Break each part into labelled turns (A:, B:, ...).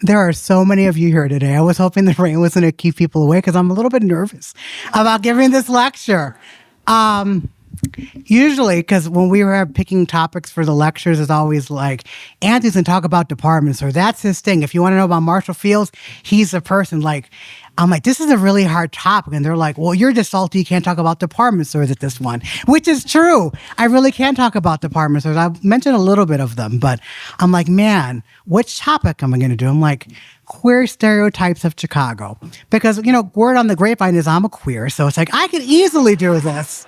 A: There are so many of you here today. I was hoping the rain was going to keep people away because I'm a little bit nervous about giving this lecture. Usually, because when we were picking topics for the lectures, it's always like, Anthony's going to talk about departments, or that's his thing. If you want to know about Marshall Fields, he's the person. Like, I'm like, this is a really hard topic. And they're like, well, you're just salty. You can't talk about department stores at this one, which is true. I really can talk about department stores. I've mentioned a little bit of them, but I'm like, man, which topic am I going to do? I'm like, queer stereotypes of Chicago. Because, word on the grapevine is I'm a queer. So it's like, I could easily do this.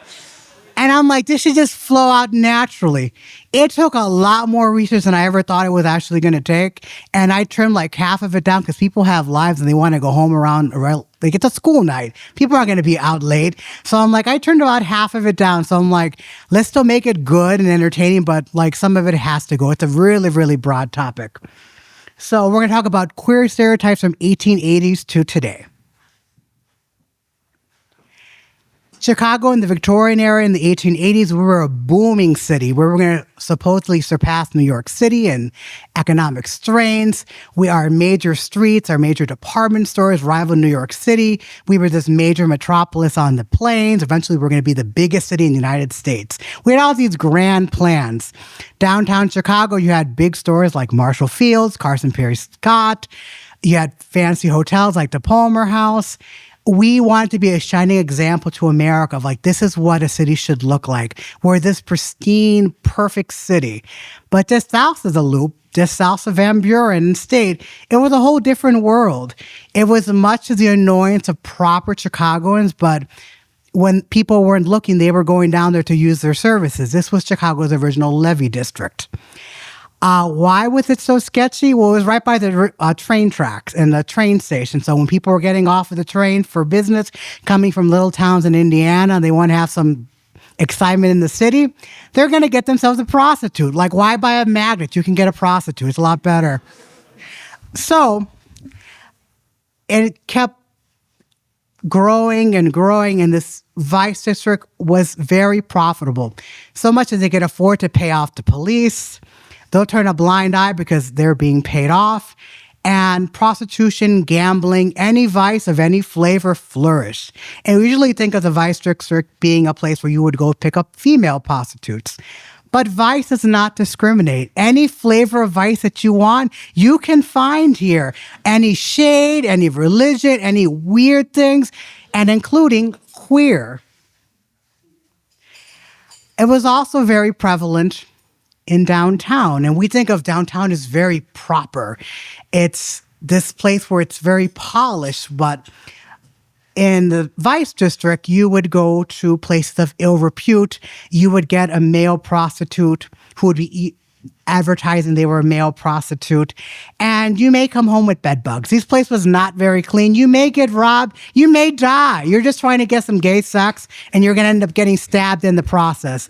A: And I'm like, this should just flow out naturally. It took a lot more research than I ever thought it was actually going to take. And I trimmed like half of it down because people have lives and they want to go home around, like it's a school night. People aren't going to be out late. So I'm like, I turned about half of it down. So I'm like, let's still make it good and entertaining, but like some of it has to go. It's a really, really broad topic. So we're going to talk about queer stereotypes from 1880s to today. Chicago in the Victorian era in the 1880s, we were a booming city. We were going to supposedly surpass New York City in economic strains. Our major streets, our major department stores rivaled New York City. We were this major metropolis on the plains. Eventually, we were going to be the biggest city in the United States. We had all these grand plans. Downtown Chicago, you had big stores like Marshall Fields, Carson Perry Scott. You had fancy hotels like the Palmer House. We wanted to be a shining example to America of like, this is what a city should look like. We're this pristine, perfect city. But just south of the Loop, just south of Van Buren State, it was a whole different world. It was much to the annoyance of proper Chicagoans, but when people weren't looking, they were going down there to use their services. This was Chicago's original levee district. Why was it so sketchy? Well, it was right by the train tracks and the train station. So when people were getting off of the train for business, coming from little towns in Indiana, they want to have some excitement in the city, they're going to get themselves a prostitute. Like, why buy a magnet? You can get a prostitute. It's a lot better. So it kept growing and growing, and this vice district was very profitable. So much that they could afford to pay off the police. They'll turn a blind eye because they're being paid off. And prostitution, gambling, any vice of any flavor flourished. And we usually think of the vice district being a place where you would go pick up female prostitutes. But vice does not discriminate. Any flavor of vice that you want, you can find here. Any shade, any religion, any weird things, and including queer. It was also very prevalent in downtown. And we think of downtown as very proper. It's this place where it's very polished, but in the vice district, you would go to places of ill repute. You would get a male prostitute who would be advertising they were a male prostitute, and you may come home with bed bugs. This place was not very clean. You may get robbed. You may die. You're just trying to get some gay sex, and you're going to end up getting stabbed in the process.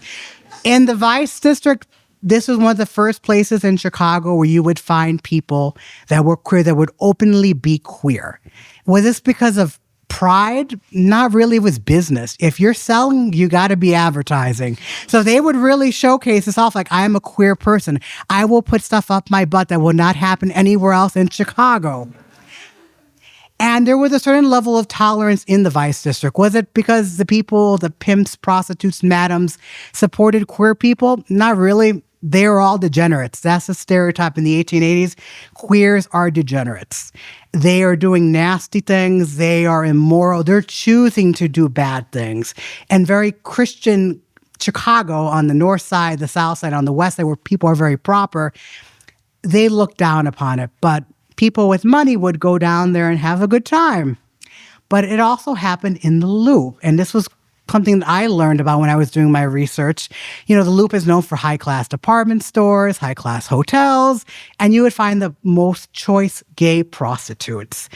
A: In the vice district, this was one of the first places in Chicago where you would find people that were queer, that would openly be queer. Was this because of pride? Not really. It was business. If you're selling, you got to be advertising. So they would really showcase this off like, I am a queer person. I will put stuff up my butt that will not happen anywhere else in Chicago. And there was a certain level of tolerance in the vice district. Was it because the people, the pimps, prostitutes, madams, supported queer people? Not really. They were all degenerates. That's a stereotype in the 1880s. Queers are degenerates. They are doing nasty things. They are immoral. They're choosing to do bad things. And very Christian Chicago on the north side, the south side, on the west side, where people are very proper, they look down upon it. But people with money would go down there and have a good time. But it also happened in the Loop. And this was something that I learned about when I was doing my research. You know, the Loop is known for high-class department stores, high-class hotels, and you would find the most choice gay prostitutes.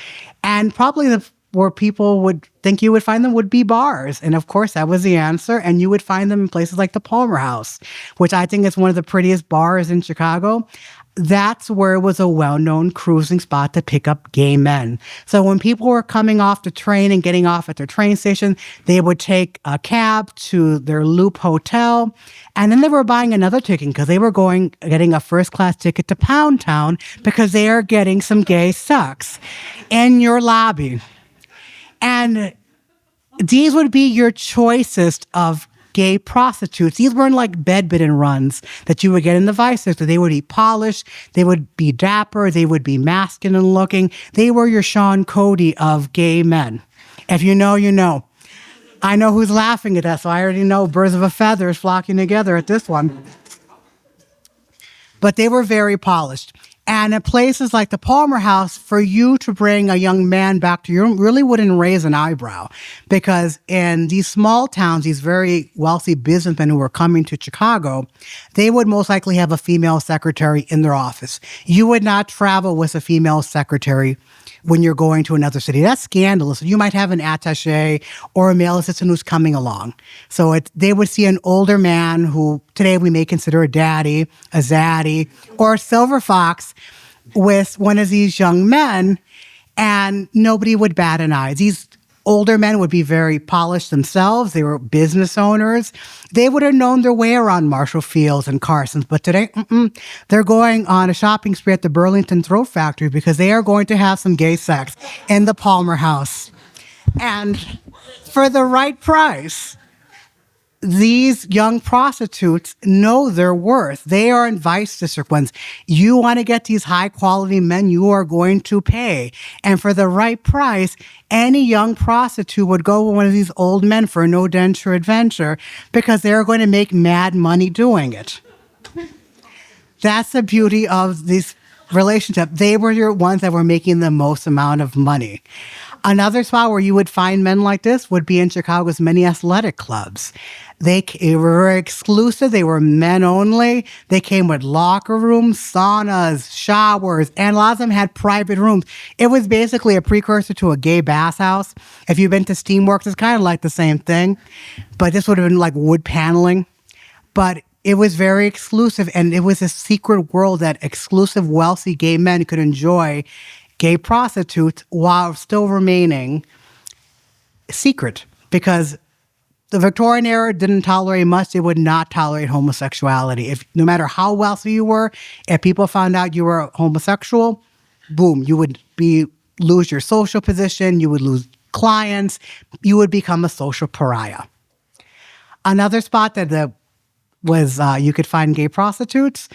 A: And probably where people would think you would find them would be bars. And of course, that was the answer. And you would find them in places like the Palmer House, which I think is one of the prettiest bars in Chicago. that's where it was a well-known cruising spot to pick up gay men. So when people were coming off the train and getting off at their train station, they would take a cab to their Loop Hotel, and then they were buying another ticket because they were getting a first-class ticket to Pound Town because they are getting some gay sex in your lobby. And these would be your choicest of gay prostitutes. These weren't like bedridden runs that you would get in the Vice District. They would be polished. They would be dapper. They would be masculine looking. They were your Sean Cody of gay men. If you know, you know. I know who's laughing at that, so I already know birds of a feather is flocking together at this one. But they were very polished. And at places like the Palmer House, for you to bring a young man back to your room really wouldn't raise an eyebrow. Because in these small towns, these very wealthy businessmen who were coming to Chicago, they would most likely have a female secretary in their office. You would not travel with a female secretary when you're going to another city. That's scandalous. You might have an attaché or a male assistant who's coming along. So they would see an older man who today we may consider a daddy, a zaddy, or a silver fox with one of these young men, and nobody would bat an eye. These older men would be very polished themselves. They were business owners. They would have known their way around Marshall Fields and Carson's. But today, they're going on a shopping spree at the Burlington Throw Factory because they are going to have some gay sex in the Palmer House. And for the right price, these young prostitutes know their worth. They are in Vice District ones. You want to get these high-quality men, you are going to pay. And for the right price, any young prostitute would go with one of these old men for a no-denture adventure because they're going to make mad money doing it. That's the beauty of this relationship. They were your ones that were making the most amount of money. Another spot where you would find men like this would be in Chicago's many athletic clubs. They were exclusive. They were men only. They came with locker rooms, saunas, showers, and a lot of them had private rooms. It was basically a precursor to a gay bathhouse. If you've been to Steamworks, it's kind of like the same thing, but this would have been like wood paneling. But it was very exclusive, and it was a secret world that exclusive, wealthy gay men could enjoy gay prostitutes while still remaining secret, because the Victorian era didn't tolerate much. They would not tolerate homosexuality. No matter how wealthy you were, if people found out you were homosexual, boom, you would lose your social position, you would lose clients, you would become a social pariah. Another spot that was you could find gay prostitutes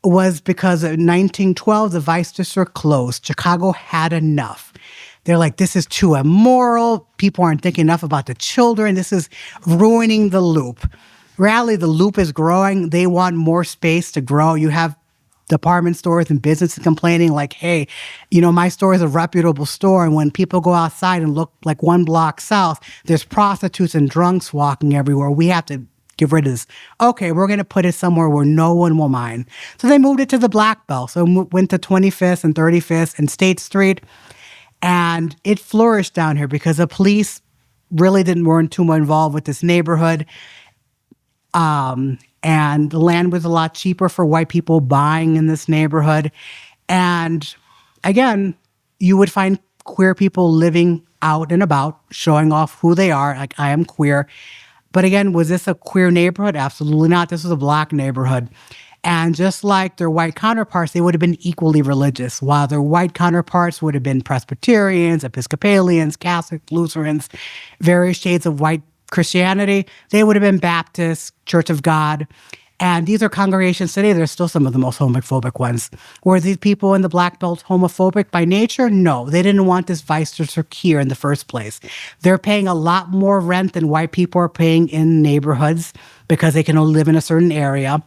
A: was because in 1912, the Vice District closed. Chicago had enough. They're like, this is too immoral. People aren't thinking enough about the children. This is ruining the Loop. Rarely, the Loop is growing. They want more space to grow. You have department stores and businesses complaining like, hey, my store is a reputable store. And when people go outside and look like one block south, there's prostitutes and drunks walking everywhere. We have to get rid of this. Okay, we're going to put it somewhere where no one will mind. So they moved it to the Black Belt. So went to 25th and 35th and State Street. And it flourished down here because the police really weren't too much involved with this neighborhood. And the land was a lot cheaper for white people buying in this neighborhood. And again, you would find queer people living out and about, showing off who they are, like, I am queer. But again, was this a queer neighborhood? Absolutely not. This was a Black neighborhood. And just like their white counterparts, they would have been equally religious. While their white counterparts would have been Presbyterians, Episcopalians, Catholics, Lutherans, various shades of white Christianity, they would have been Baptists, Church of God. And these are congregations today. They're still some of the most homophobic ones. Were these people in the Black Belt homophobic by nature? No, they didn't want this Vice District here in the first place. They're paying a lot more rent than white people are paying in neighborhoods because they can only live in a certain area.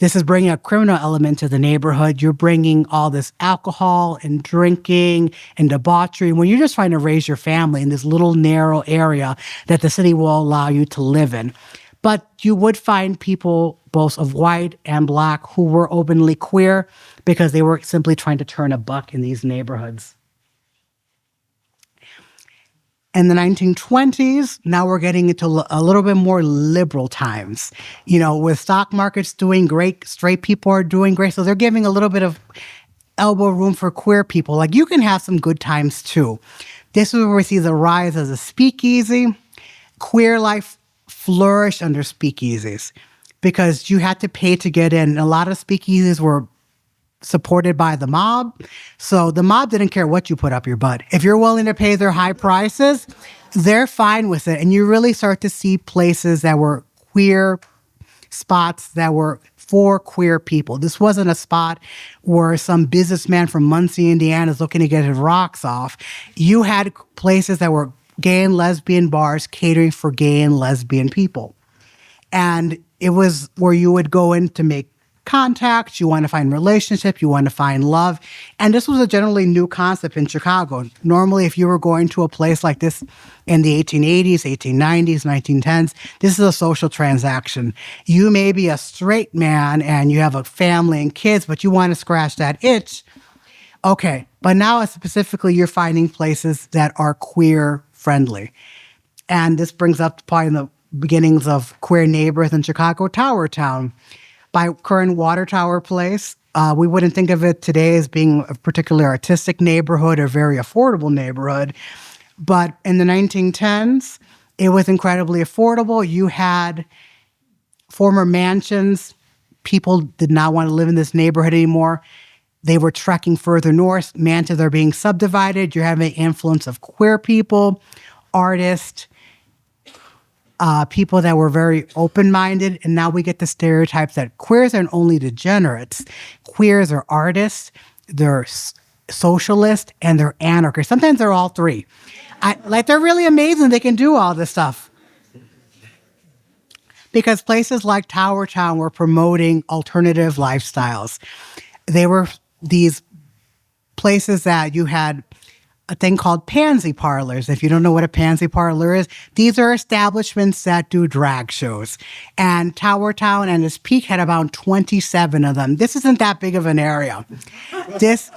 A: This is bringing a criminal element to the neighborhood. You're bringing all this alcohol and drinking and debauchery when you're just trying to raise your family in this little narrow area that the city will allow you to live in. But you would find people both of white and Black who were openly queer because they were simply trying to turn a buck in these neighborhoods. In the 1920s, now we're getting into a little bit more liberal times. With stock markets doing great, straight people are doing great. So they're giving a little bit of elbow room for queer people. Like, you can have some good times too. This is where we see the rise of the speakeasy. Queer life flourished under speakeasies because you had to pay to get in. A lot of speakeasies were supported by the mob. So the mob didn't care what you put up your butt. If you're willing to pay their high prices, they're fine with it. And you really start to see places that were queer spots that were for queer people. This wasn't a spot where some businessman from Muncie, Indiana is looking to get his rocks off. You had places that were gay and lesbian bars catering for gay and lesbian people. And it was where you would go in to make contacts, you want to find relationships, you want to find love. And this was a generally new concept in Chicago. Normally, if you were going to a place like this in the 1880s, 1890s, 1910s, this is a social transaction. You may be a straight man and you have a family and kids, but you want to scratch that itch. Okay, but now specifically you're finding places that are queer friendly. And this brings up probably the beginnings of queer neighborhoods in Chicago, Tower Town. By current Water Tower Place, we wouldn't think of it today as being a particularly artistic neighborhood or very affordable neighborhood. But in the 1910s, it was incredibly affordable. You had former mansions. People did not want to live in this neighborhood anymore. They were trekking further north. Mansions are being subdivided. You're having the influence of queer people, artists, people that were very open-minded, and now we get the stereotypes that queers aren't only degenerates. Queers are artists, they're socialists, and they're anarchists. Sometimes they're all three. They're really amazing. They can do all this stuff. Because places like Tower Town were promoting alternative lifestyles. They were these places that you had a thing called pansy parlors. If you don't know what a pansy parlor is, these are establishments that do drag shows. And Tower Town and its peak had about 27 of them. This isn't that big of an area.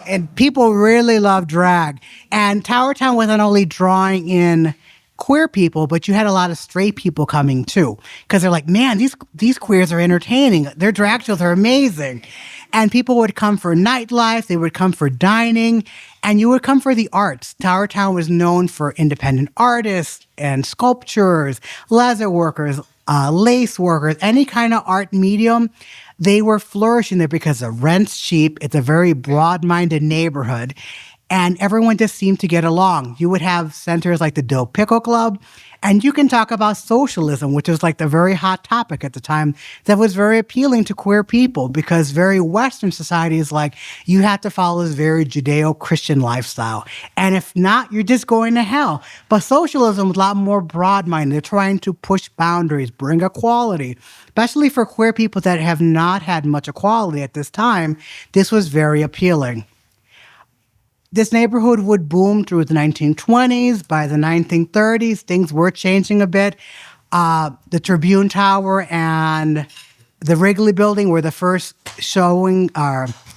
A: And people really love drag. And Tower Town wasn't only drawing in queer people, but you had a lot of straight people coming too. Because they're like, man, these queers are entertaining. Their drag shows are amazing. And people would come for nightlife, they would come for dining, and you would come for the arts. Tower Town was known for independent artists and sculptors, leather workers, lace workers, any kind of art medium. They were flourishing there because the rent's cheap. It's a very broad-minded neighborhood. And everyone just seemed to get along. You would have centers like the Dill Pickle Club, and you can talk about socialism, which was like the very hot topic at the time that was very appealing to queer people because very Western society is like, you have to follow this very Judeo-Christian lifestyle. And if not, you're just going to hell. But socialism was a lot more broad-minded. They're trying to push boundaries, bring equality, especially for queer people that have not had much equality at this time. This was very appealing. This neighborhood would boom through the 1920s. By the 1930s, things were changing a bit. The Tribune Tower and the Wrigley Building were the first showing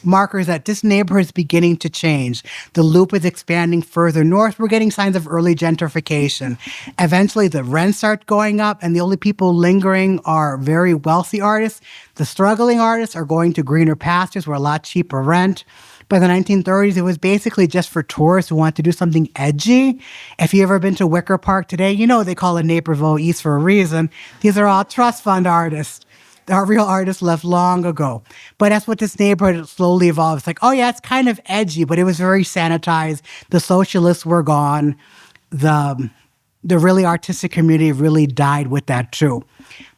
A: markers that this neighborhood is beginning to change. The Loop is expanding further north. We're getting signs of early gentrification. Eventually, the rents start going up, and the only people lingering are very wealthy artists. The struggling artists are going to greener pastures where a lot cheaper rent. By the 1930s, it was basically just for tourists who want to do something edgy. If you've ever been to Wicker Park today, you know they call it Naperville East for a reason. These are all trust fund artists. Our real artists left long ago. But that's what this neighborhood slowly evolved. It's like, oh yeah, it's kind of edgy, but it was very sanitized. The socialists were gone. The really artistic community really died with that too.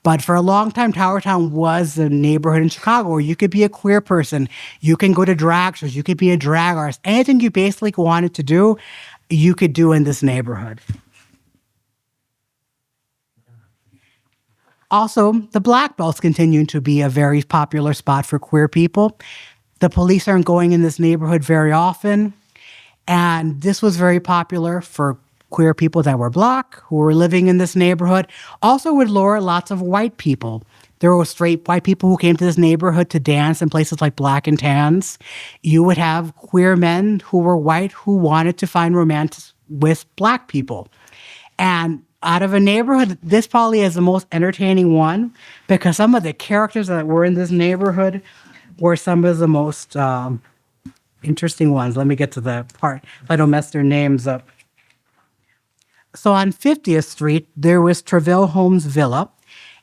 A: But for a long time, Tower Town was a neighborhood in Chicago where you could be a queer person. You can go to drag shows. You could be a drag artist. Anything you basically wanted to do, you could do in this neighborhood. Also, the Black Belt's continuing to be a very popular spot for queer people. The police aren't going in this neighborhood very often. And this was very popular for queer people that were Black, who were living in this neighborhood. Also would lure lots of white people. There were straight white people who came to this neighborhood to dance in places like Black and Tans. You would have queer men who were white who wanted to find romance with Black people. And out of a neighborhood, this probably is the most entertaining one because some of the characters that were in this neighborhood were some of the most interesting ones. Let me get to the part so I don't mess their names up. So on 50th Street, there was Treville Holmes Villa.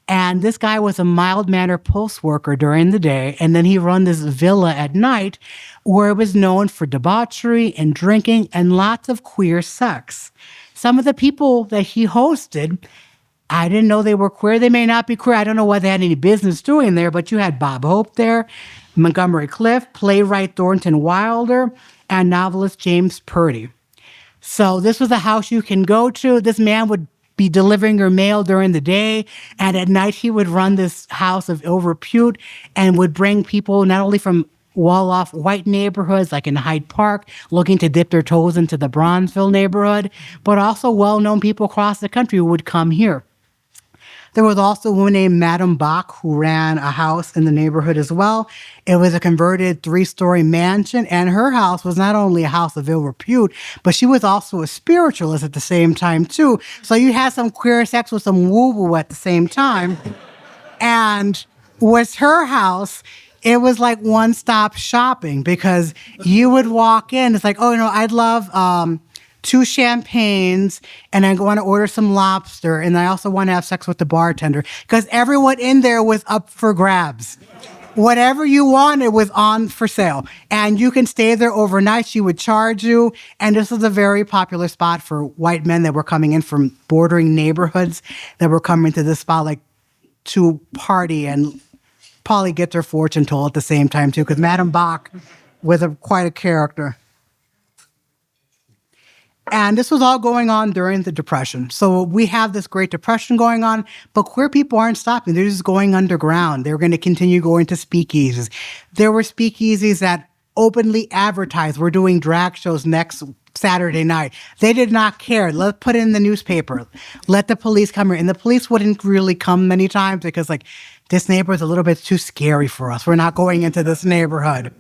A: And this guy was a mild-mannered post worker during the day, and then he run this villa at night where it was known for debauchery and drinking and lots of queer sex. Some of the people that he hosted, I didn't know they were queer. They may not be queer. I don't know what they had any business doing there, but you had Bob Hope there, Montgomery Clift, playwright Thornton Wilder, and novelist James Purdy. So this was a house you can go to. This man would be delivering your mail during the day, and at night he would run this house of ill repute and would bring people not only from well-off white neighborhoods like in Hyde Park looking to dip their toes into the Bronzeville neighborhood, but also well-known people across the country who would come here. There was also a woman named Madame Bach who ran a house in the neighborhood as well. It was a converted 3-story mansion, and her house was not only a house of ill repute, but she was also a spiritualist at the same time too. So you had some queer sex with some woo-woo at the same time. And with her house, it was like one-stop shopping because you would walk in, it's like, oh, I'd love 2 champagnes, and I want to order some lobster, and I also want to have sex with the bartender, because everyone in there was up for grabs. Whatever you wanted was on for sale, and you can stay there overnight. She would charge you, and this was a very popular spot for white men that were coming in from bordering neighborhoods that were coming to this spot like to party and probably get their fortune told at the same time too, because Madame Bach was quite a character. And this was all going on during the Depression. So we have this Great Depression going on, but queer people aren't stopping. They're just going underground. They're going to continue going to speakeasies. There were speakeasies that openly advertised, we're doing drag shows next Saturday night. They did not care. Let's put it in the newspaper. Let the police come here. And the police wouldn't really come many times because, like, this neighborhood's a little bit too scary for us. We're not going into this neighborhood.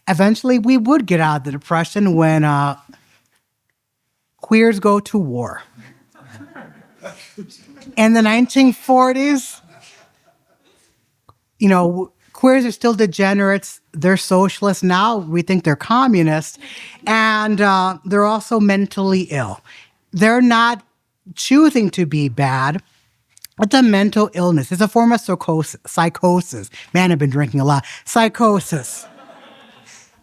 A: Eventually, we would get out of the Depression when queers go to war. In the 1940s, queers are still degenerates. They're socialists. Now we think they're communists. And they're also mentally ill. They're not choosing to be bad. It's a mental illness. It's a form of psychosis. Man, I've been drinking a lot. Psychosis.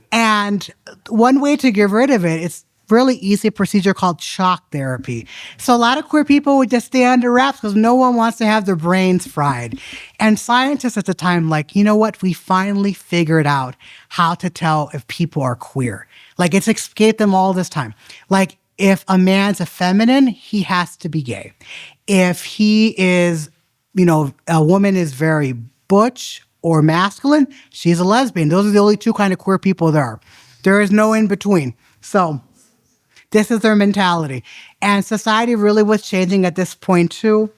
A: And one way to get rid of it is really easy procedure called shock therapy. So a lot of queer people would just stay under wraps because no one wants to have their brains fried. And scientists at the time, like, you know what? We finally figured out how to tell if people are queer. Like, it's escaped them all this time. Like, if a man's effeminate, he has to be gay. If he is, a woman is very butch or masculine, she's a lesbian. Those are the only 2 kind of queer people there are. There is no in between. So this is their mentality. And society really was changing at this point too.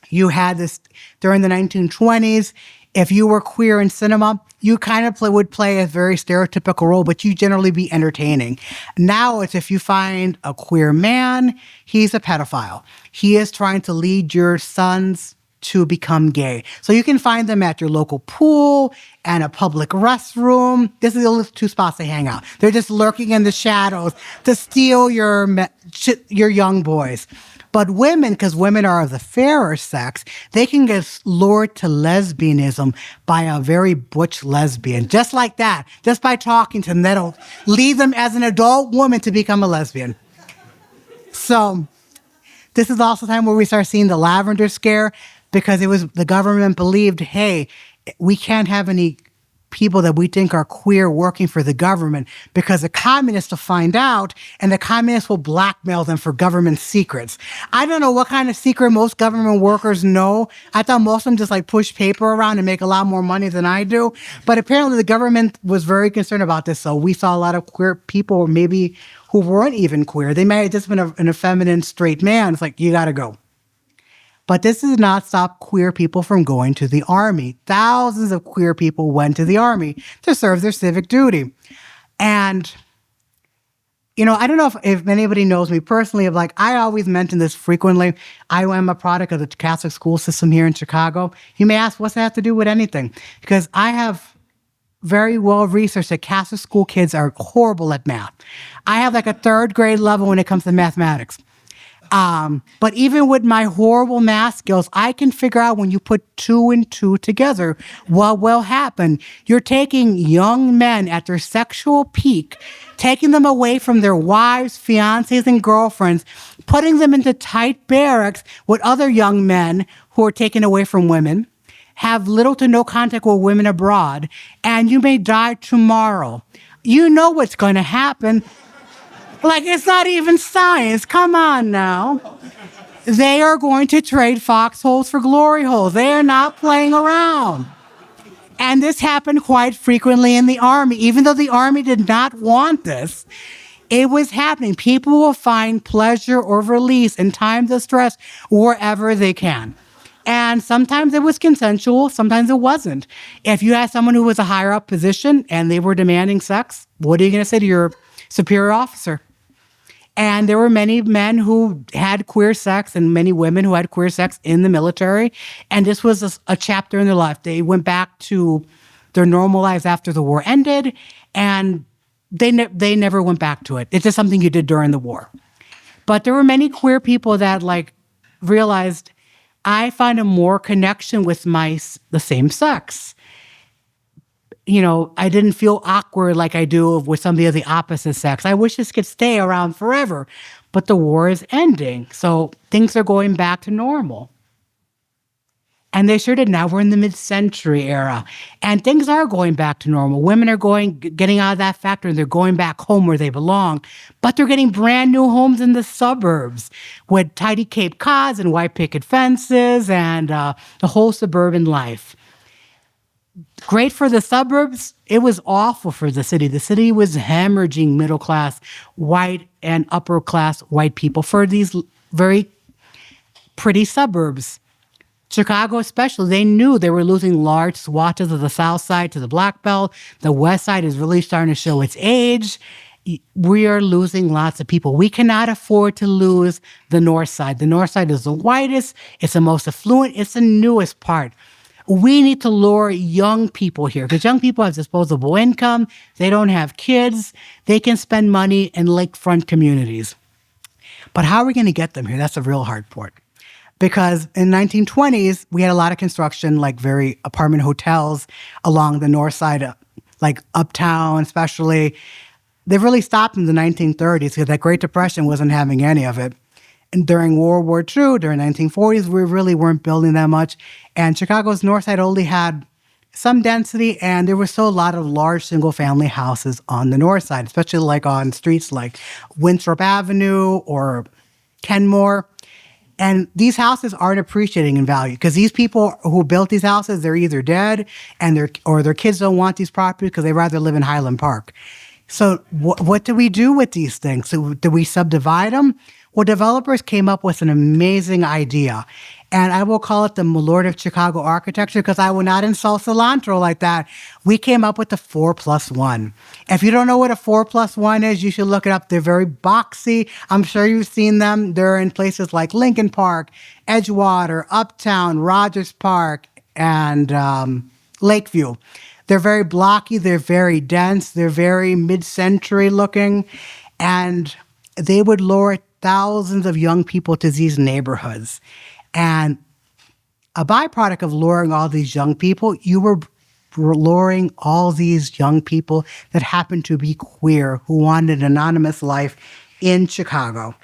A: You had this during the 1920s. If you were queer in cinema, you kind of would play a very stereotypical role, but you generally be entertaining. Now it's if you find a queer man, he's a pedophile. He is trying to lead your sons to become gay. So you can find them at your local pool and a public restroom. This is the only 2 spots they hang out. They're just lurking in the shadows to steal your young boys. But women, because women are of the fairer sex, they can get lured to lesbianism by a very butch lesbian. Just like that. Just by talking to them, that'll lead them as an adult woman to become a lesbian. So this is also the time where we start seeing the lavender scare, because the government believed, hey, we can't have any people that we think are queer working for the government because the communists will find out and the communists will blackmail them for government secrets. I don't know what kind of secret most government workers know. I thought most of them just like push paper around and make a lot more money than I do. But apparently the government was very concerned about this. So we saw a lot of queer people maybe who weren't even queer. They may have just been an effeminate straight man. It's like, you got to go. But this did not stop queer people from going to the army. Thousands of queer people went to the army to serve their civic duty. And I don't know if anybody knows me personally. Of like, I always mention this frequently. I am a product of the Catholic school system here in Chicago. You may ask, what's that have to do with anything? Because I have very well researched that Catholic school kids are horrible at math. I have like a third grade level when it comes to mathematics. But even with my horrible math skills, I can figure out when you put two and two together, what will happen. You're taking young men at their sexual peak, taking them away from their wives, fiancés, and girlfriends, putting them into tight barracks with other young men who are taken away from women, have little to no contact with women abroad, and you may die tomorrow. You know what's going to happen. Like, it's not even science. Come on now. They are going to trade foxholes for glory holes. They are not playing around. And this happened quite frequently in the Army. Even though the Army did not want this, it was happening. People will find pleasure or release in times of stress wherever they can. And sometimes it was consensual, sometimes it wasn't. If you had someone who was a higher up position and they were demanding sex, what are you going to say to your superior officer? And there were many men who had queer sex and many women who had queer sex in the military. And this was a chapter in their life. They went back to their normal lives after the war ended, and they never went back to it. It's just something you did during the war. But there were many queer people that realized, I find a more connection with the same sex. I didn't feel awkward like I do with somebody of the opposite sex. I wish this could stay around forever, but the war is ending. So things are going back to normal. And they sure did. Now we're in the mid-century era, and things are going back to normal. Women are getting out of that factory, and they're going back home where they belong. But they're getting brand new homes in the suburbs with tidy Cape Cods and white picket fences and the whole suburban life. Great for the suburbs. It was awful for the city. The city was hemorrhaging middle class, white and upper class white people for these very pretty suburbs. Chicago especially, they knew they were losing large swatches of the South Side to the Black Belt. The West Side is really starting to show its age. We are losing lots of people. We cannot afford to lose the North Side. The North Side is the whitest, it's the most affluent, it's the newest part. We need to lure young people here because young people have disposable income. They don't have kids. They can spend money in lakefront communities. But how are we going to get them here? That's the real hard part. Because in 1920s, we had a lot of construction, like very apartment hotels along the north side, like uptown especially. They really stopped in the 1930s because that Great Depression wasn't having any of it. And during World War II, during the 1940s, we really weren't building that much. And Chicago's north side only had some density, and there were still a lot of large single-family houses on the north side, especially like on streets like Winthrop Avenue or Kenmore. And these houses aren't appreciating in value because these people who built these houses, they're either dead or their kids don't want these properties because they'd rather live in Highland Park. So what do we do with these things? So do we subdivide them? Well, developers came up with an amazing idea, and I will call it the Malort of Chicago architecture because I will not insult cilantro like that. We came up with the 4+1. If you don't know what a 4+1 is, you should look it up. They're very boxy. I'm sure you've seen them. They're in places like Lincoln Park, Edgewater, Uptown, Rogers Park, and Lakeview. They're very blocky. They're very dense. They're very mid-century looking, and they would lure thousands of young people to these neighborhoods. And a byproduct of luring all these young people, you were luring all these young people that happened to be queer, who wanted an anonymous life in Chicago.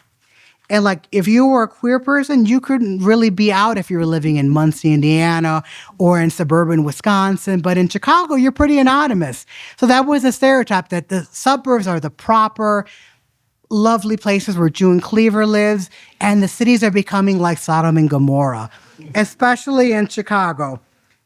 A: And if you were a queer person, you couldn't really be out if you were living in Muncie, Indiana, or in suburban Wisconsin. But in Chicago, you're pretty anonymous. So that was a stereotype that the suburbs are the proper, lovely places where June Cleaver lives, and the cities are becoming like Sodom and Gomorrah, especially in Chicago.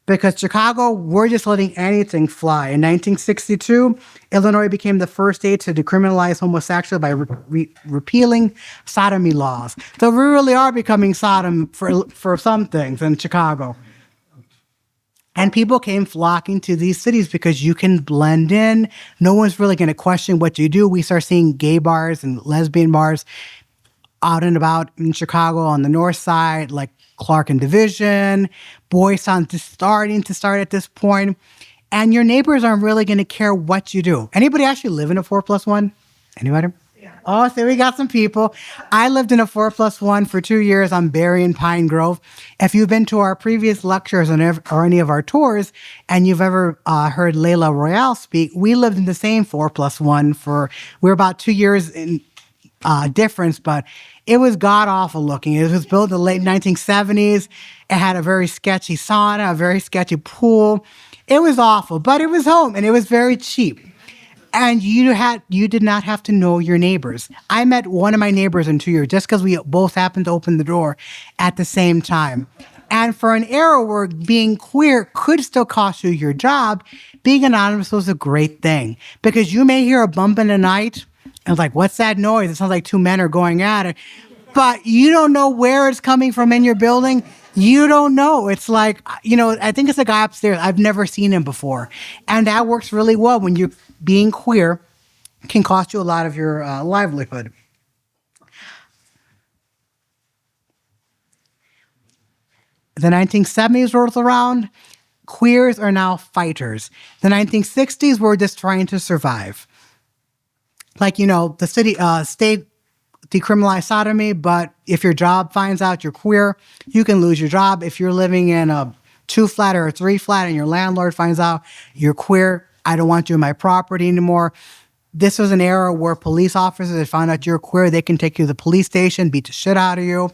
A: Because Chicago, we're just letting anything fly. In 1962, Illinois became the first state to decriminalize homosexuality by repealing sodomy laws. So we really are becoming Sodom for some things in Chicago. And people came flocking to these cities because you can blend in. No one's really going to question what you do. We start seeing gay bars and lesbian bars out and about in Chicago on the north side, like Clark and Division. Boys Town just starting to start at this point. And your neighbors aren't really going to care what you do. Anybody actually live in a 4+1? Anybody? Oh, so we got some people. I lived in a 4+1 for 2 years on Berry and Pine Grove. If you've been to our previous lectures or any of our tours, and you've ever heard Layla Royale speak, we lived in the same 4+1 we're about 2 years in difference, but it was god-awful looking. It was built in the late 1970s. It had a very sketchy sauna, a very sketchy pool. It was awful, but it was home, and it was very cheap. And you did not have to know your neighbors. I met one of my neighbors in 2 years just because we both happened to open the door at the same time. And for an era where being queer could still cost you your job, being anonymous was a great thing. Because you may hear a bump in the night, and it's like, what's that noise? It sounds like two men are going at it. But you don't know where it's coming from in your building. You don't know. It's like, I think it's a guy upstairs. I've never seen him before. And that works really well when you're being queer can cost you a lot of your livelihood. The 1970s rolls around. Queers are now fighters. The 1960s were just trying to survive. Like, the state decriminalized sodomy, but if your job finds out you're queer, you can lose your job. If you're living in a 2-flat or a 3-flat and your landlord finds out you're queer, I don't want you in my property anymore. This was an era where police officers, if found out you're queer, they can take you to the police station, beat the shit out of you.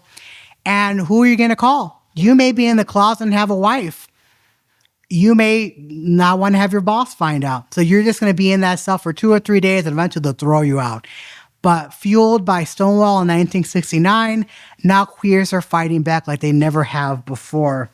A: And who are you going to call? You may be in the closet and have a wife. You may not want to have your boss find out. So you're just going to be in that cell for 2 or 3 days and eventually they'll throw you out. But fueled by Stonewall in 1969, now queers are fighting back like they never have before.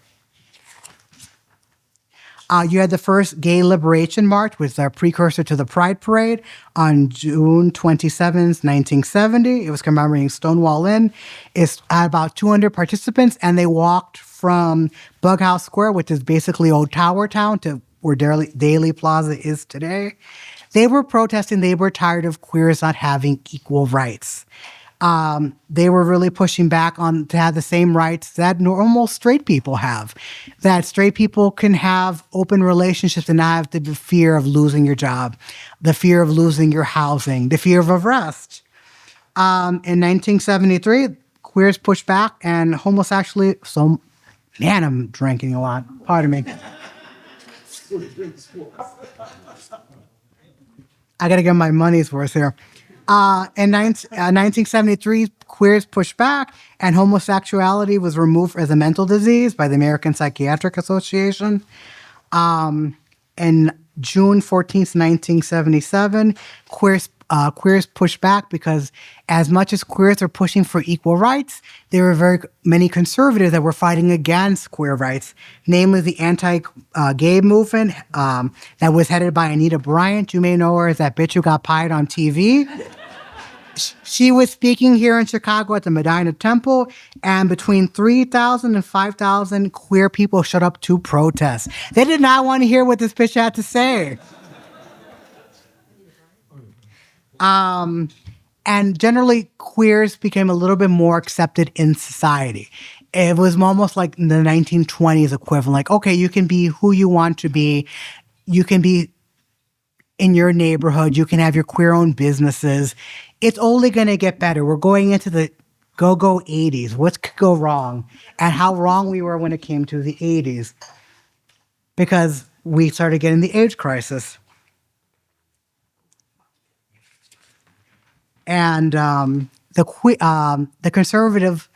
A: You had the first Gay Liberation March, which is a precursor to the Pride Parade, on June 27th, 1970. It was commemorating Stonewall Inn. It had about 200 participants, and they walked from Bughouse Square, which is basically old Tower Town, to where Daly Plaza is today. They were protesting. They were tired of queers not having equal rights. They were really pushing back on to have the same rights that normal straight people have. That straight people can have open relationships and not have the fear of losing your job, the fear of losing your housing, the fear of arrest. In 1973, queers pushed back and homosexuality. Man, I'm drinking a lot. Pardon me. I got to get my money's worth here. In 1973, queers pushed back, and homosexuality was removed as a mental disease by the American Psychiatric Association. In June 14th, 1977, queers pushed back because as much as queers are pushing for equal rights, there were very many conservatives that were fighting against queer rights, namely the anti-gay movement that was headed by Anita Bryant. You may know her as that bitch who got pied on TV. She was speaking here in Chicago at the Medina Temple, and between 3,000 and 5,000 queer people showed up to protest. They did not want to hear what this bitch had to say. And generally, queers became a little bit more accepted in society. It was almost like the 1920s equivalent. Like, okay, you can be who you want to be. You can be in your neighborhood. You can have your queer-owned businesses. It's only going to get better. We're going into the go-go 80s. What could go wrong? And how wrong we were when it came to the 80s. Because we started getting the AIDS crisis. And the conservative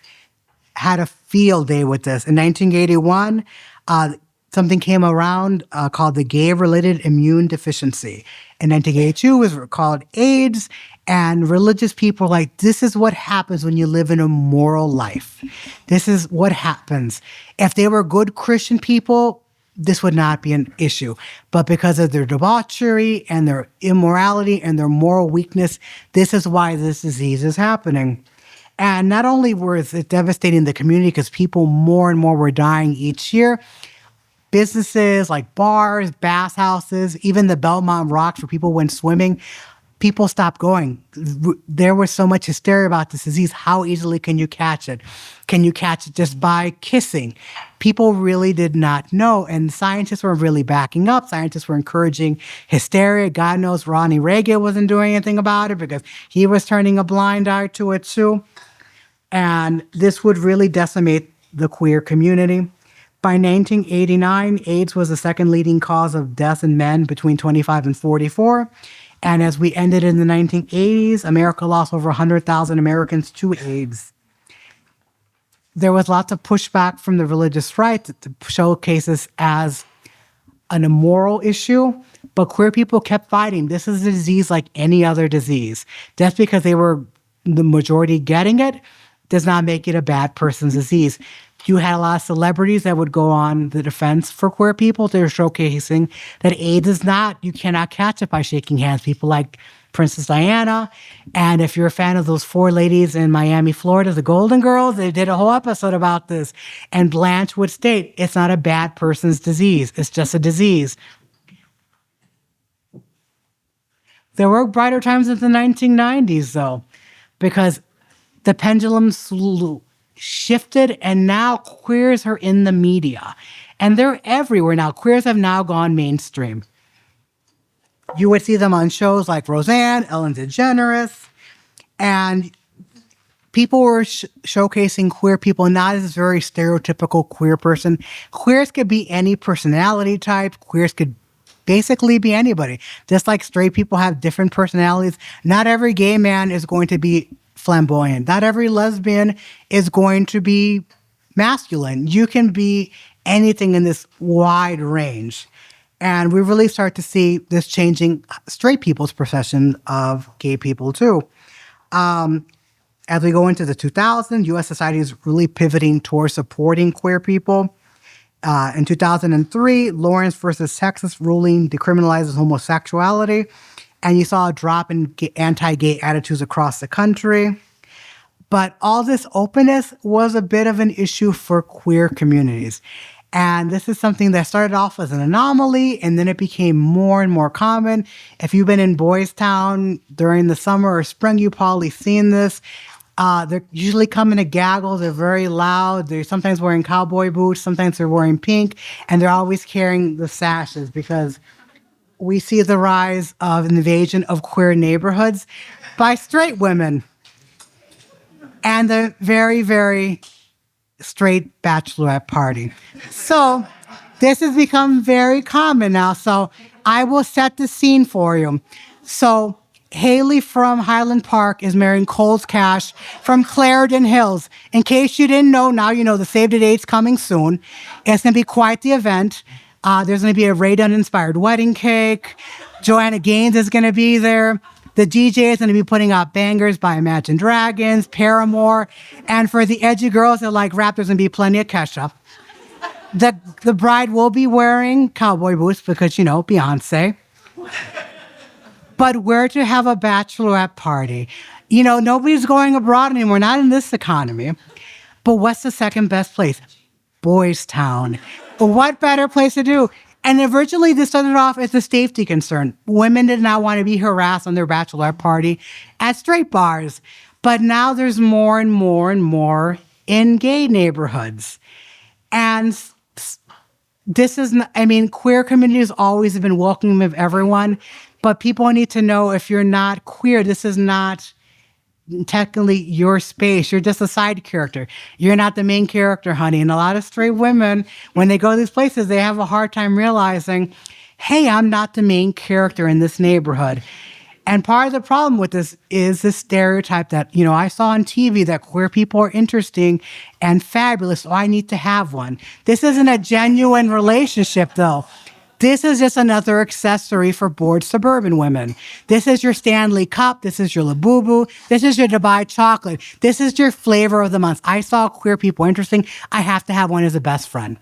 A: had a field day with this. In 1981, something came around called the gay-related immune deficiency. In 1982, it was called AIDS, and religious people were like, this is what happens when you live in a moral life. This is what happens. If they were good Christian people, this would not be an issue. But because of their debauchery and their immorality and their moral weakness, this is why this disease is happening. And not only was it devastating the community because people more and more were dying each year, businesses like bars, bath houses, even the Belmont Rocks where people went swimming, people stopped going. There was so much hysteria about this disease. How easily can you catch it? Can you catch it just by kissing? People really did not know, and scientists were really backing up. Scientists were encouraging hysteria. God knows Ronnie Reagan wasn't doing anything about it because he was turning a blind eye to it too. And this would really decimate the queer community. By 1989, AIDS was the second leading cause of death in men between 25 and 44. And as we ended in the 1980s, America lost over 100,000 Americans to AIDS. There was lots of pushback from the religious right to showcase this as an immoral issue, but queer people kept fighting. This is a disease like any other disease. Just because they were the majority getting it does not make it a bad person's disease. You had a lot of celebrities that would go on the defense for queer people. They're showcasing that AIDS is not, you cannot catch it by shaking hands. People like Princess Diana. And if you're a fan of those four ladies in Miami, Florida, the Golden Girls, they did a whole episode about this. And Blanche would state, it's not a bad person's disease. It's just a disease. There were brighter times in the 1990s, though, because the pendulum shifted, and now queers are in the media. And they're everywhere now. Queers have now gone mainstream. You would see them on shows like Roseanne, Ellen DeGeneres, and people were showcasing queer people not as a very stereotypical queer person. Queers could be any personality type. Queers could basically be anybody. Just like straight people have different personalities, not every gay man is going to be flamboyant. Not every lesbian is going to be masculine. You can be anything in this wide range. And we really start to see this changing straight people's perception of gay people too. As we go into the 2000s, U.S. society is really pivoting towards supporting queer people. In 2003, Lawrence versus Texas ruling decriminalizes homosexuality. And you saw a drop in anti-gay attitudes across the country. But all this openness was a bit of an issue for queer communities. And this is something that started off as an anomaly, and then it became more and more common. If you've been in Boys Town during the summer or spring, you've probably seen this. They're usually come in a gaggle. They're very loud. They're sometimes wearing cowboy boots. Sometimes they're wearing pink. And they're always carrying the sashes because we see the rise of an invasion of queer neighborhoods by straight women and the very, very straight bachelorette party. So this has become very common now. So I will set the scene for you. So Haley from Highland Park is marrying Coles Cash from Clarendon Hills. In case you didn't know, now you know the save the date's coming soon. It's going to be quite the event. There's going to be a Ray Dunn-inspired wedding cake. Joanna Gaines is going to be there. The DJ is going to be putting out bangers by Imagine Dragons, Paramore. And for the edgy girls that like rap, there's going to be plenty of Kesha. The bride will be wearing cowboy boots because, you know, Beyonce. But where to have a bachelorette party? You know, nobody's going abroad anymore, not in this economy. But what's the second best place? Boys Town. What better place to do? And originally this started off as a safety concern. Women did not want to be harassed on their bachelorette party at straight bars. But now there's more and more and more in gay neighborhoods. And this is, queer communities always have been welcoming of everyone. But people need to know if you're not queer, this is not technically your space. You're just a side character. You're not the main character, honey. And a lot of straight women, when they go to these places, they have a hard time realizing, hey, I'm not the main character in this neighborhood. And part of the problem with this is the stereotype that, you know, I saw on TV that queer people are interesting and fabulous, so I need to have one. This isn't a genuine relationship, though. This is just another accessory for bored suburban women. This is your Stanley Cup. This is your Labubu. This is your Dubai chocolate. This is your flavor of the month. I saw queer people interesting. I have to have one as a best friend.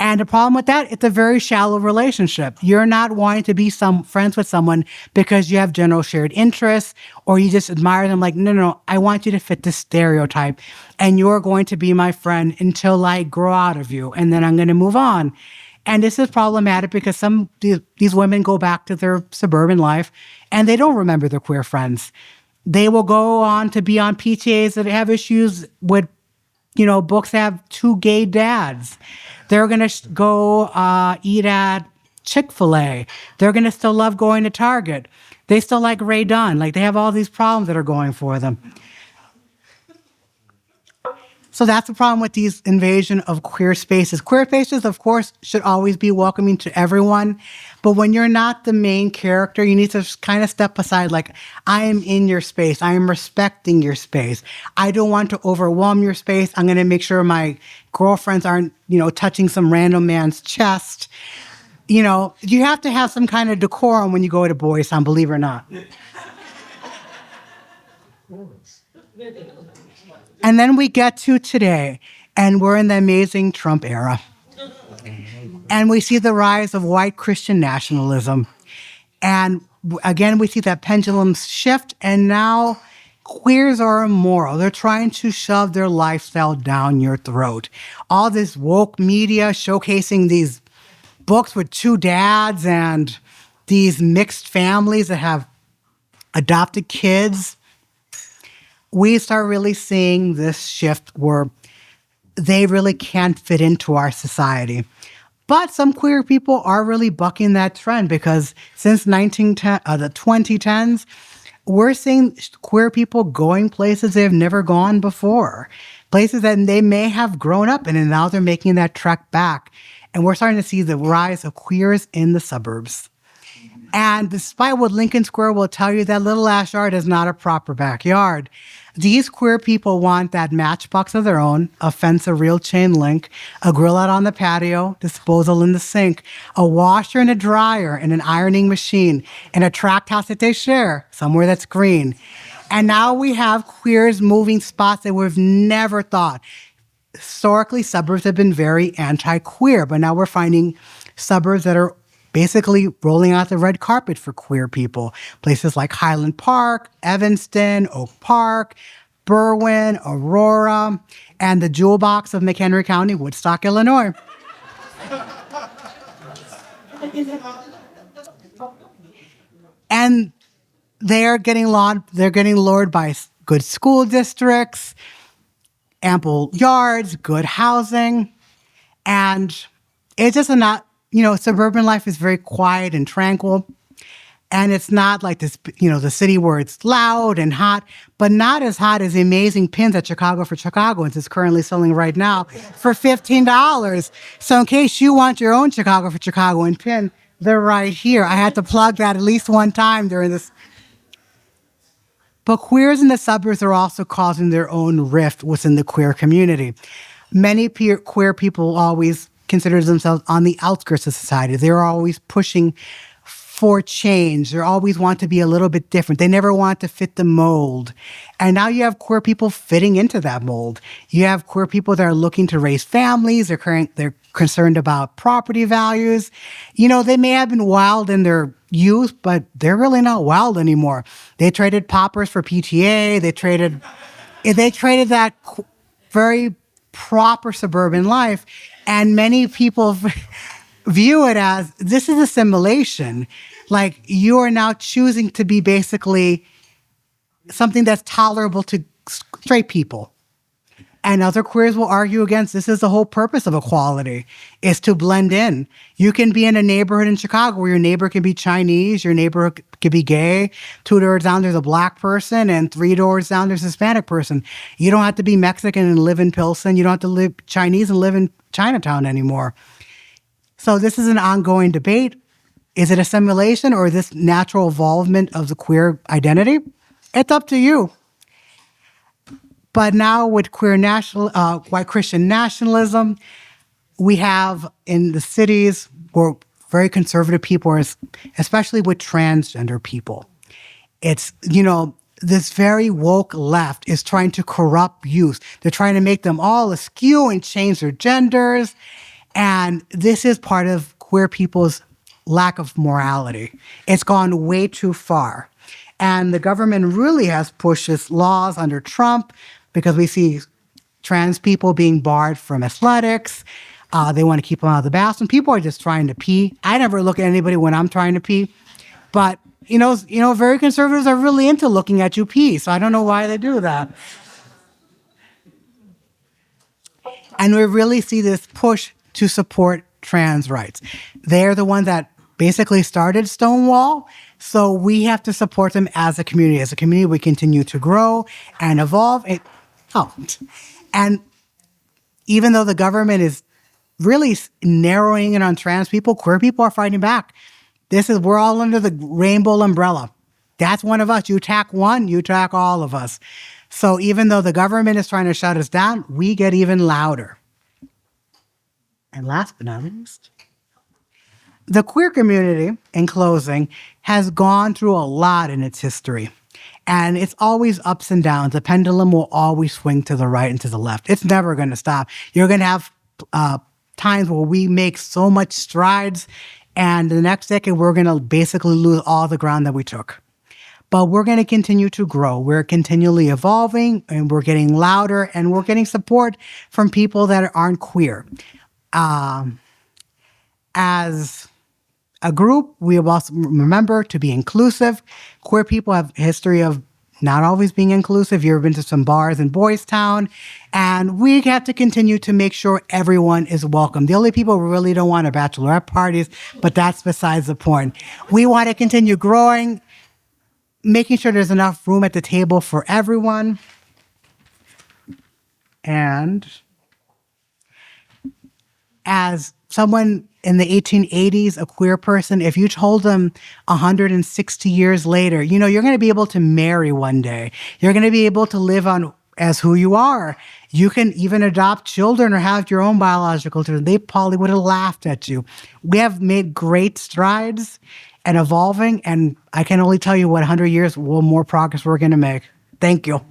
A: And the problem with that, it's a very shallow relationship. You're not wanting to be friends with someone because you have general shared interests or you just admire them. Like, no, I want you to fit this stereotype and you're going to be my friend until I grow out of you and then I'm going to move on. And this is problematic because these women go back to their suburban life and they don't remember their queer friends. They will go on to be on PTAs that have issues with, books that have two gay dads. They're going to go eat at Chick-fil-A. They're going to still love going to Target. They still like Ray Dunn. Like, they have all these problems that are going for them. So that's the problem with these invasion of queer spaces. Queer spaces, of course, should always be welcoming to everyone. But when you're not the main character, you need to kind of step aside. Like, I am in your space. I am respecting your space. I don't want to overwhelm your space. I'm going to make sure my girlfriends aren't, touching some random man's chest. You have to have some kind of decorum when you go to Boys Town, believe it or not. And then we get to today, and we're in the amazing Trump era. And we see the rise of white Christian nationalism. And again, we see that pendulum shift, and now queers are immoral. They're trying to shove their lifestyle down your throat. All this woke media showcasing these books with two dads and these mixed families that have adopted kids. We start really seeing this shift where they really can't fit into our society. But some queer people are really bucking that trend because since the 2010s, we're seeing queer people going places they've never gone before, places that they may have grown up in, and now they're making that trek back. And we're starting to see the rise of queers in the suburbs. And despite what Lincoln Square will tell you, that little ash yard is not a proper backyard. These queer people want that matchbox of their own, a fence, a real chain link, a grill out on the patio, disposal in the sink, a washer and a dryer and an ironing machine, and a tract house that they share, somewhere that's green. And now we have queers moving spots that we've never thought. Historically, suburbs have been very anti-queer, but now we're finding suburbs that are basically rolling out the red carpet for queer people. Places like Highland Park, Evanston, Oak Park, Berwyn, Aurora, and the jewel box of McHenry County, Woodstock, Illinois. And they're getting lured by good school districts, ample yards, good housing, and it's just not. Suburban life is very quiet and tranquil. And it's not like this, the city where it's loud and hot, but not as hot as the amazing pins at Chicago for Chicagoans is currently selling right now for $15. So in case you want your own Chicago for Chicagoan pin, they're right here. I had to plug that at least one time during this. But queers in the suburbs are also causing their own rift within the queer community. Many queer people always consider themselves on the outskirts of society. They're always pushing for change. They always want to be a little bit different. They never want to fit the mold. And now you have queer people fitting into that mold. You have queer people that are looking to raise families. They're concerned about property values. They may have been wild in their youth, but they're really not wild anymore. They traded poppers for PTA. They traded that very proper suburban life. And many people view it as this is assimilation. Like, you are now choosing to be basically something that's tolerable to straight people. And other queers will argue against this is the whole purpose of equality, is to blend in. You can be in a neighborhood in Chicago where your neighbor can be Chinese, your neighbor could be gay, 2 doors down there's a black person, and 3 doors down there's a Hispanic person. You don't have to be Mexican and live in Pilsen. You don't have to live Chinese and live in Chinatown anymore. So this is an ongoing debate. Is it assimilation or this natural evolvement of the queer identity? It's up to you. But now with white Christian nationalism, we have in the cities where very conservative people, especially with transgender people, it's, this very woke left is trying to corrupt youth. They're trying to make them all askew and change their genders. And this is part of queer people's lack of morality. It's gone way too far. And the government really has pushed its laws under Trump because we see trans people being barred from athletics. They want to keep them out of the bathroom. People are just trying to pee. I never look at anybody when I'm trying to pee. But, very conservatives are really into looking at you pee. So I don't know why they do that. And we really see this push to support trans rights. They're the ones that basically started Stonewall. So we have to support them as a community. As a community, we continue to grow and evolve. And even though the government is really narrowing in on trans people, queer people are fighting back. We're all under the rainbow umbrella. That's one of us. You attack one, you attack all of us. So even though the government is trying to shut us down, we get even louder. And last but not least, the queer community, in closing, has gone through a lot in its history. And it's always ups and downs. The pendulum will always swing to the right and to the left. It's never going to stop. You're going to have times where we make so much strides, and the next decade, we're going to basically lose all the ground that we took. But we're going to continue to grow. We're continually evolving, and we're getting louder, and we're getting support from people that aren't queer. As a group, we also remember to be inclusive. Queer people have a history of not always being inclusive. You've been to some bars in Boys Town, and we have to continue to make sure everyone is welcome. The only people who really don't want are bachelorette parties, but that's besides the point. We want to continue growing, making sure there's enough room at the table for everyone. And as someone in the 1880s, a queer person, if you told them 160 years later, you're going to be able to marry one day. You're going to be able to live on as who you are. You can even adopt children or have your own biological children. They probably would have laughed at you. We have made great strides and evolving, and I can only tell you what 100 years more progress we're going to make. Thank you.